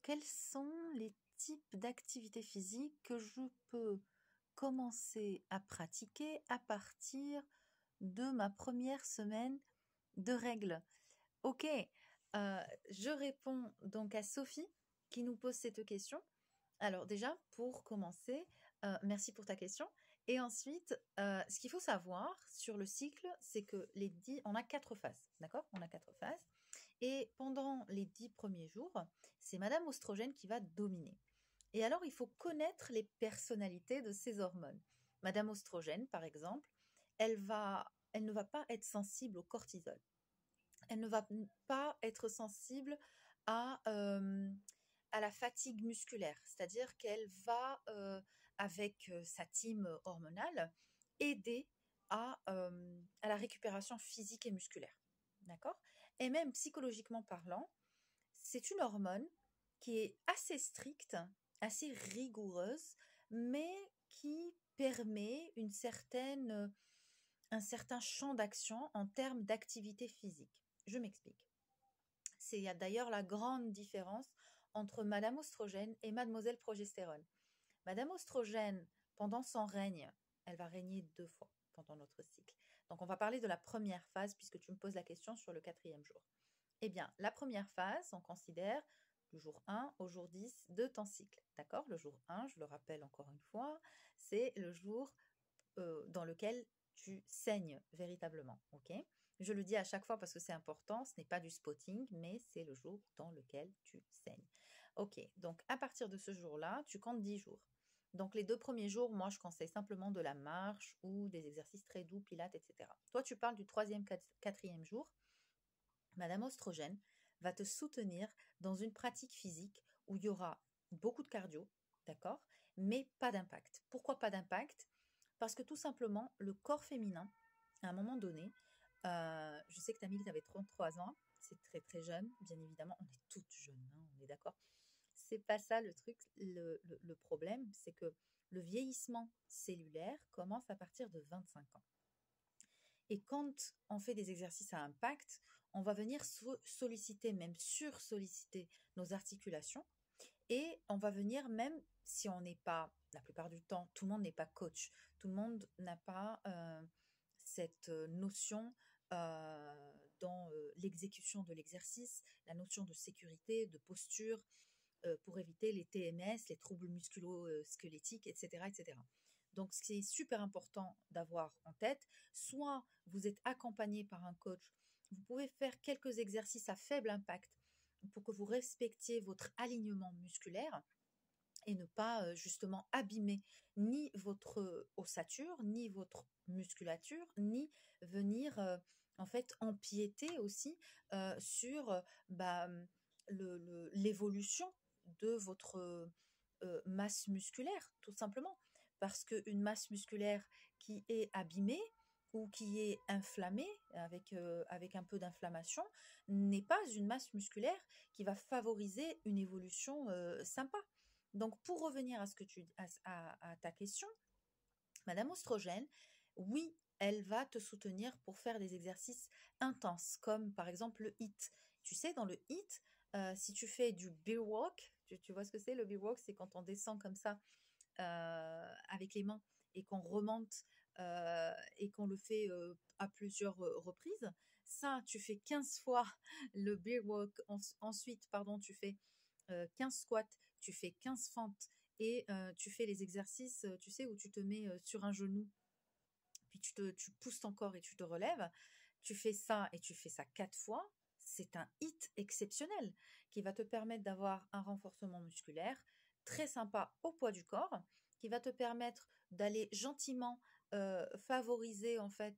quels sont les types d'activités physiques que je peux commencer à pratiquer à partir de ma première semaine de règles? Ok, je réponds donc à Sophie qui nous pose cette question. Alors déjà, pour commencer, merci pour ta question. Et ensuite, ce qu'il faut savoir sur le cycle, c'est que on a 4 phases, d'accord? On a 4 phases. Et pendant les 10 premiers jours, c'est Madame Oestrogène qui va dominer. Et alors, il faut connaître les personnalités de ces hormones. Madame Oestrogène, par exemple, elle ne va pas être sensible au cortisol. Elle ne va pas être sensible à, à la fatigue musculaire, c'est-à-dire qu'elle va, avec sa team hormonale, aider à la récupération physique et musculaire. D'accord? Et même psychologiquement parlant, c'est une hormone qui est assez stricte, assez rigoureuse, mais qui permet un certain champ d'action en termes d'activité physique. Je m'explique. Il y a d'ailleurs la grande différence entre Madame Oestrogène et Mademoiselle Progestérone. Madame Oestrogène, pendant son règne, elle va régner 2 fois pendant notre cycle. Donc on va parler de la première phase puisque tu me poses la question sur le 4e jour. Eh bien, la première phase, on considère le jour 1 au jour 10 de ton cycle. D'accord? Le jour 1, je le rappelle encore une fois, c'est le jour dans lequel tu saignes véritablement. Ok? Je le dis à chaque fois parce que c'est important, ce n'est pas du spotting, mais c'est le jour dans lequel tu saignes. Ok, donc à partir de ce jour-là, tu comptes 10 jours. Donc les 2 premiers jours, moi je conseille simplement de la marche ou des exercices très doux, pilates, etc. Toi, tu parles du 3e, 4e jour. Madame Oestrogène va te soutenir dans une pratique physique où il y aura beaucoup de cardio, d'accord, mais pas d'impact. Pourquoi pas d'impact? Parce que tout simplement, le corps féminin, à un moment donné, je sais que Tamil, tu avais 33 ans, c'est très très jeune, bien évidemment, on est toutes jeunes, hein, on est d'accord. C'est pas ça le truc, le problème, c'est que le vieillissement cellulaire commence à partir de 25 ans. Et quand on fait des exercices à impact, on va venir solliciter, même sur-solliciter nos articulations. Et on va venir, même si on n'est pas, la plupart du temps, tout le monde n'est pas coach. Tout le monde n'a pas cette notion dans l'exécution de l'exercice, la notion de sécurité, de posture, pour éviter les TMS, les troubles musculo-squelettiques, etc., etc. Donc, ce qui est super important d'avoir en tête, soit vous êtes accompagné par un coach, vous pouvez faire quelques exercices à faible impact pour que vous respectiez votre alignement musculaire et ne pas justement abîmer ni votre ossature, ni votre musculature, ni venir en fait empiéter aussi sur l'évolution de votre masse musculaire, tout simplement. Parce qu'une masse musculaire qui est abîmée ou qui est inflammée avec un peu d'inflammation n'est pas une masse musculaire qui va favoriser une évolution sympa. Donc, pour revenir à ta question, Madame Oestrogène, oui, elle va te soutenir pour faire des exercices intenses, comme par exemple le HIIT. Tu sais, dans le HIIT, si tu fais du beer walk, tu vois ce que c'est le beer walk? C'est quand on descend comme ça avec les mains et qu'on remonte et qu'on le fait à plusieurs reprises. Ça, tu fais 15 fois le beer walk. Ensuite, pardon, tu fais 15 squats, tu fais 15 fentes et tu fais les exercices, tu sais, où tu te mets sur un genou, puis tu pousses ton corps et tu te relèves. Tu fais ça et tu fais ça 4 fois. C'est un HIIT exceptionnel qui va te permettre d'avoir un renforcement musculaire très sympa au poids du corps, qui va te permettre d'aller gentiment favoriser en fait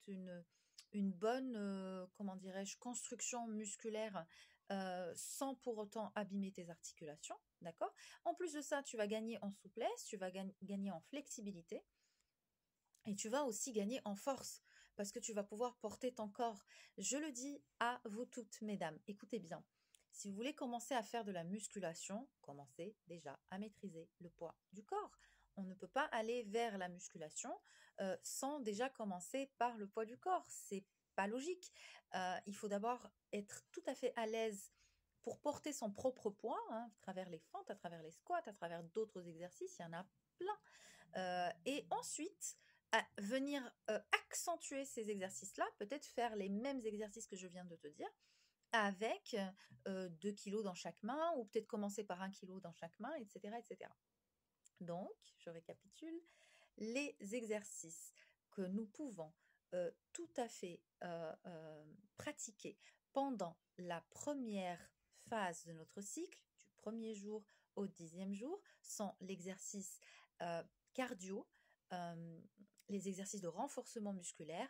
une bonne, comment dirais-je, construction musculaire sans pour autant abîmer tes articulations, d'accord? En plus de ça, tu vas gagner en souplesse, tu vas gagner en flexibilité et tu vas aussi gagner en force parce que tu vas pouvoir porter ton corps. Je le dis à vous toutes, mesdames, écoutez bien. Si vous voulez commencer à faire de la musculation, commencez déjà à maîtriser le poids du corps. On ne peut pas aller vers la musculation sans déjà commencer par le poids du corps. C'est pas logique. Il faut d'abord être tout à fait à l'aise pour porter son propre poids, hein, à travers les fentes, à travers les squats, à travers d'autres exercices, il y en a plein. Et ensuite, venir accentuer ces exercices-là, peut-être faire les mêmes exercices que je viens de te dire, avec 2 kilos dans chaque main, ou peut-être commencer par 1 kilo dans chaque main, etc., etc. Donc, je récapitule, les exercices que nous pouvons tout à fait pratiquer pendant la première phase de notre cycle, du premier jour au 10e jour, sont l'exercice cardio, euh, les exercices de renforcement musculaire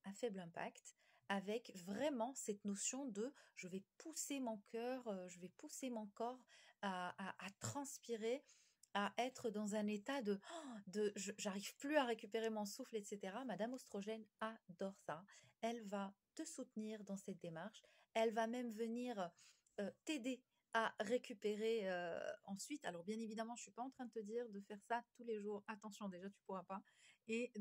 à faible impact, avec vraiment cette notion de je vais pousser mon cœur, je vais pousser mon corps à transpirer, à être dans un état de j'arrive plus à récupérer mon souffle, etc. Madame Oestrogène adore ça. Elle va te soutenir dans cette démarche. Elle va même venir t'aider à récupérer ensuite. Alors bien évidemment, je suis pas en train de te dire de faire ça tous les jours. Attention, déjà tu pourras pas. Et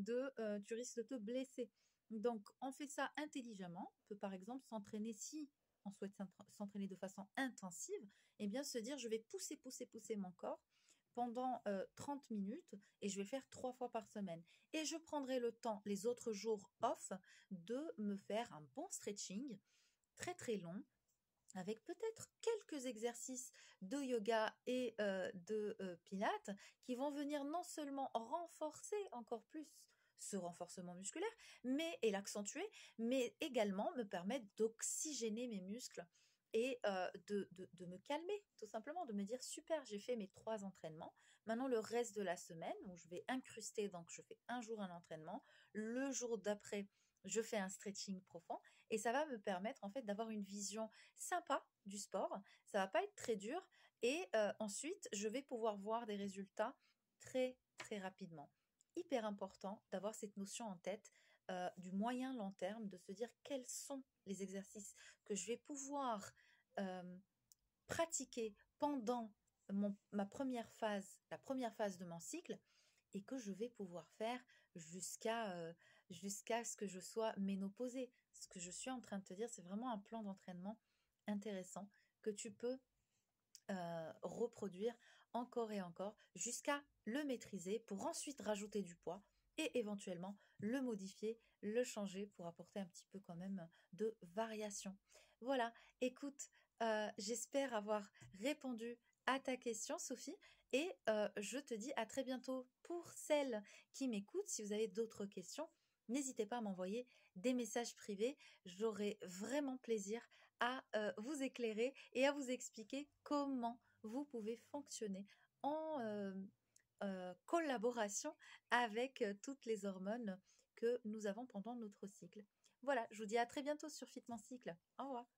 tu risques de te blesser. Donc on fait ça intelligemment. On peut par exemple s'entraîner si on souhaite s'entraîner de façon intensive, et bien se dire je vais pousser mon corps pendant 30 minutes et je vais le faire 3 fois par semaine. Et je prendrai le temps, les autres jours off, de me faire un bon stretching très très long, avec peut-être quelques exercices de yoga et de pilates qui vont venir non seulement renforcer encore plus ce renforcement musculaire, et l'accentuer, mais également me permettre d'oxygéner mes muscles et de me calmer, tout simplement, de me dire super, j'ai fait mes 3 entraînements. Maintenant, le reste de la semaine, où je vais incruster, donc je fais un jour un entraînement, le jour d'après, je fais un stretching profond, et ça va me permettre en fait d'avoir une vision sympa du sport. Ça va pas être très dur, et ensuite, je vais pouvoir voir des résultats très très rapidement. Hyper important d'avoir cette notion en tête du moyen long terme, de se dire quels sont les exercices que je vais pouvoir euh, pratiquer pendant ma la première phase de mon cycle, et que je vais pouvoir faire jusqu'à ce que je sois ménopausée. Ce que je suis en train de te dire, c'est vraiment un plan d'entraînement intéressant que tu peux reproduire encore et encore jusqu'à le maîtriser, pour ensuite rajouter du poids et éventuellement le modifier, le changer pour apporter un petit peu quand même de variation. Voilà, écoute, j'espère avoir répondu à ta question, Sophie, et je te dis à très bientôt. Pour celles qui m'écoutent, si vous avez d'autres questions, n'hésitez pas à m'envoyer des messages privés. J'aurai vraiment plaisir à vous éclairer et à vous expliquer comment vous pouvez fonctionner en collaboration avec toutes les hormones que nous avons pendant notre cycle. Voilà, je vous dis à très bientôt sur Fit Mon Cycle. Au revoir.